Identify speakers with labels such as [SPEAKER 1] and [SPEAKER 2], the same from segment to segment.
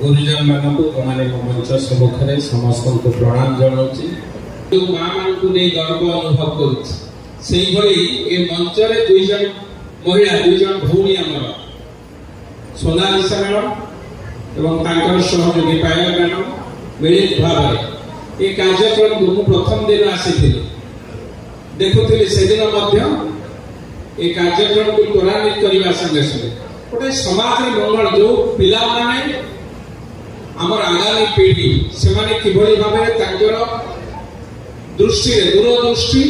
[SPEAKER 1] गुरुजन माने मंच सम्मुखें समस्त को प्रणाम जनाऊँगी। माँ मान नहीं गर्व अनुभव करी मंच दुईज महिला दुईज भौणी आम सोनालिसा मैडम सहयोगी पायल मैडम मिलित भाव ये कार्यक्रम को प्रथम दिन आसी देखुली से दिन ये कार्यक्रम को त्वरान्वित करने संगे संगे गोटे समाज मंगल जो पिला माने आमर आगामी पीढ़ी से किभली भाव दृष्टि दूरदृष्टि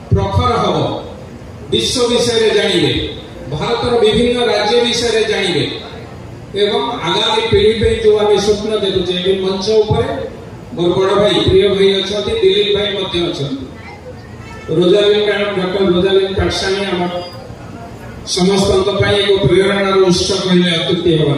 [SPEAKER 1] प्रखर हम विश्व विषय जानवे भारतर विभिन्न राज्य विषय जानवे एवं आगामी पीढ़ी पे जो आम स्वप्न देखुचे मंच उपर मोर बड़ भाई प्रिय भाई अच्छा दिलीप भाई अच्छा रोजालिन मैडम डॉक्टर रोजालिन पाठशाणी आम समस्त एक प्रेरणार उत्स कहले अत्युक्ति हम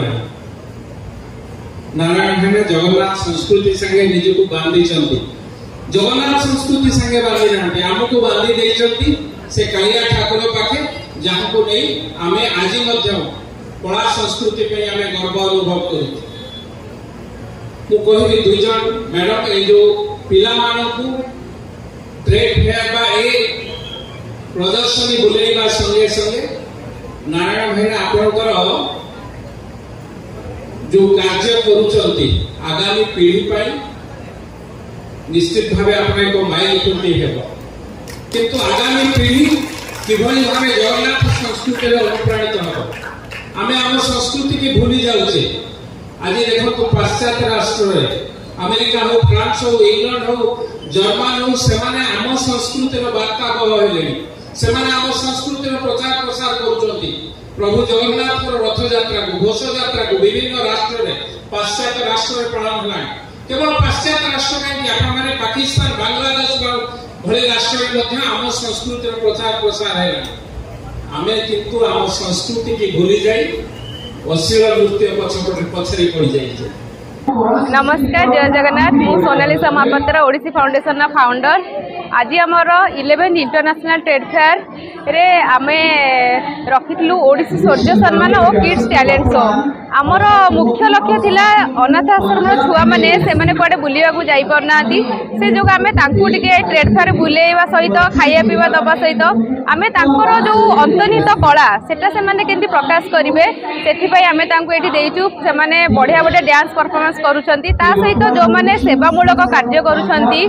[SPEAKER 1] ना नारायण भाई जगन्नाथ संस्कृति संगे निजक बांधी जगन्नाथ संस्कृति संगे बांधी ना आमको बांधी देइचंती से कालिया ठाकुर पाखे जहाँ को नहीं आम आज कला संस्कृति पे आम गर्व अनुभव करूँ कहबी दुईज मैडम ये जो पिला मानकू ट्रेड फेयर बा ए प्रदर्शनी बुलेवा संगे संगे नारायण भाई आपनकर जो कार्य करुचंती आगामी पीढ़ी पाई निश्चित भाव आप एक माइल खुंटी हेबो किंतु आगामी पीढ़ी किभली भाव जगन्नाथ संस्कृति अनुप्राणित हम आम आम संस्कृति की भूली जाऊे। आज देखो पाश्चात्य राष्ट्र अमेरिका हो फ्रांस हो इंग्लैंड हो जर्मन हो से आम संस्कृतिर वार्ता कहले से आम संस्कृतिर प्रचार प्रसार कर प्रभु जगन्नाथ रथ यात्रा को घोष यात्रा को विभिन्न राष्ट्र में पाश्चात्य राष्ट्र में पालन है केवल पाश्चात्य राष्ट्र में पाकिस्तान बांग्लादेश भली राष्ट्र में आम संस्कृतिर प्रचार प्रसार है आम किंतु आम संस्कृति की भूली जाए अश्लील नृत्य पछरे पड़ जाए।
[SPEAKER 2] नमस्कार जय जगन्नाथ मु सोनालिसा महापात्र ओडिसी फाउंडेशन फाउंडर आज आमर 11 इंटरनेशनल ट्रेड फेयर रे आमे रखिलु ओडिसी शौर्य सम्मान और किड्स टैलेंट शो आमर मुख्य लक्ष्य थिला अनाथ आश्रम छुआ माने से माने कोडे बुलिया को जाई परना से जो आमे तांकु टिके ट्रेड फेयर बुलेवा सहित खाइया पीवा दबा सहित आमे तांकर जो अंतर्निहित कला सेटा से माने केंती प्रकाश करिवे सेथि पई आमे तांकु एठी देइचु से माने बढ़िया बढ़िया डांस परफॉर्मेंस करूछंती ता सहित जो माने सेवामूलक कार्य करूछंती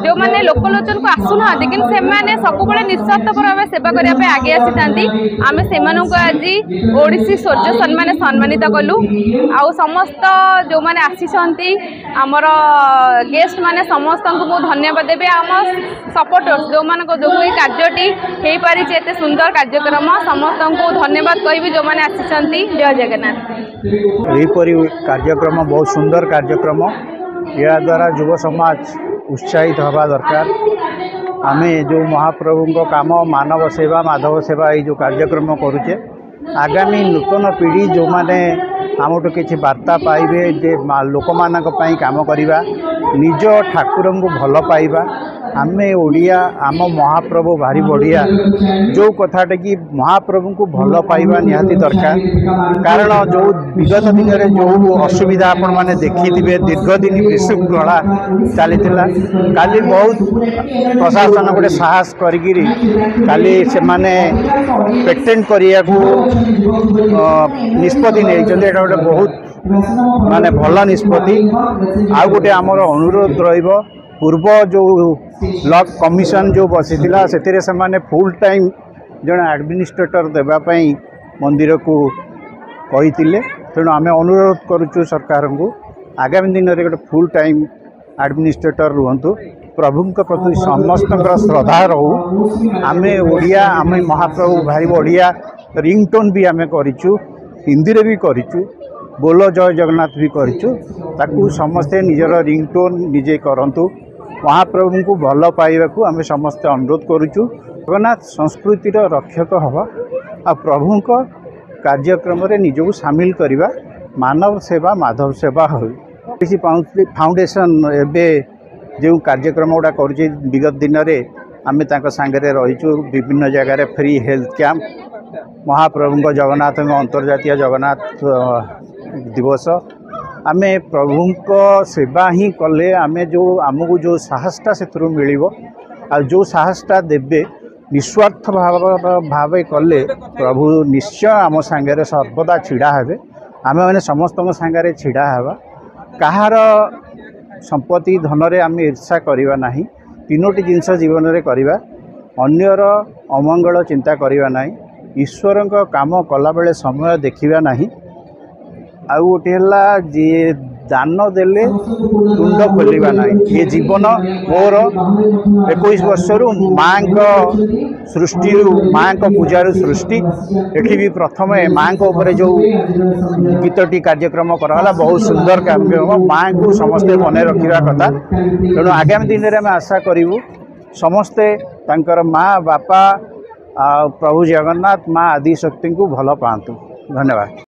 [SPEAKER 2] जो माने लोकलोचन को आसुना लेकिन से माने सब बळे निस्वार्थ भाव सेवा करिया पे आगे आसी थांती आमे सेमानु को आज ओडिसी शौर्य सम्मान सम्मानित कलु आ समस्त जो माने आसीछंती हमर गेस्ट माने समस्त को बहुत धन्यवाद देबे आम सपोर्टर्स जो मान को जो कार्यटी हे पारि एते सुंदर कार्यक्रम समस्त को धन्यवाद कहबी जो माने आसीछंती। जय जगन्नाथ।
[SPEAKER 3] एपरी कार्यक्रम बहुत सुंदर कार्यक्रम या द्वारा युव समाज उत्साहित हवा दरकार आमे जो महाप्रभु काम मानव सेवा माधव सेवा ये जो कार्यक्रम करुचे आगामी नूतन पीढ़ी जो माने आमठू किसी वार्ता पाइबे जे लोक मानक पई काम करिबा निज ठाकुर को भल पाइबा आमे ओडिया आम महाप्रभु भारी बढ़िया जो कथाटा कि महाप्रभु को भल पाइबा निहाती दरकार कारण जो विगत दिन में जो असुविधा आपण माने देखिथिबे दीर्घ दिन विशृंखला चली काली बहुत प्रशासन गोटे साहस करी काली से माने पेटेंट करिया को निष्पत्ति नहीं गोटे बहुत माने भल निष्पत्ति आ गोटे आमर अनुरोध रहिबो पूर्व जो लॉ कमिशन जो बसी से फुल टाइम जड़े एडमिनिस्ट्रेटर देवाई मंदिर को कही तेणु आम अनुरोध करुचु सरकार को आगामी दिन में गोटे फुल टाइम एडमिनिस्ट्रेटर रुहतु प्रभु प्रति समस्त श्रद्धा रहू आम ओडिया आम महाप्रभु भारी बढ़िया रिंगटोन भी आम करूँ हिंदी रे भी करूँ बोलो जय जगन्नाथ भी करूँ समस्ते निजर रिंगटोन निजे करंतु महाप्रभु को भल पाइबा आम समस्ते अनुरोध करुचु जगन्नाथ संस्कृतिर रक्षक हवा आ प्रभु कार्यक्रम निजक सामिल करवा मानव सेवा माधव सेवा हो फाउंडेशन एबे जो कार्यक्रम गुड़ा कर विगत दिन में आम सांगे रहीचु विभिन्न जगार फ्री हेल्थ कैंप महाप्रभु जगन्नाथ अंतर्जातीय जगन्नाथ दिवस आमे प्रभुंको सेवा ही कले आमे जो आमको जो साहसटा से मिल आ जो साहसटा देवे निस्वार्थ भाव कले प्रभु निश्चय आम सांगे सर्वदा छिड़ा हेबे। आम मैंने समस्त सांगे छिड़ा हेबा कहार संपत्ति धन रे आम ईर्षा करवा नहीं। तीनोटी जिनस जीवन में करवा अन्यर अमंगल चिंता करवा नहीं। ईश्वर काम कला बेले समय देखा नहीं। आउ गोटे जी दान देले तुंड खोलवा नहीं। ये जीवन मोर 21 वर्षर माँ सृष्टि माँ पूजार सृष्टि एठी भी प्रथम माँ उपर जो गीतटी कार्यक्रम कराला बहुत सुंदर कार्यक्रम माँ को समस्ते मन रखा कथा। तेणु आगामी दिन में आशा करूँ समस्ते तांकर माँ बापा प्रभु जगन्नाथ माँ आदिशक्ति को भल पातु। धन्यवाद।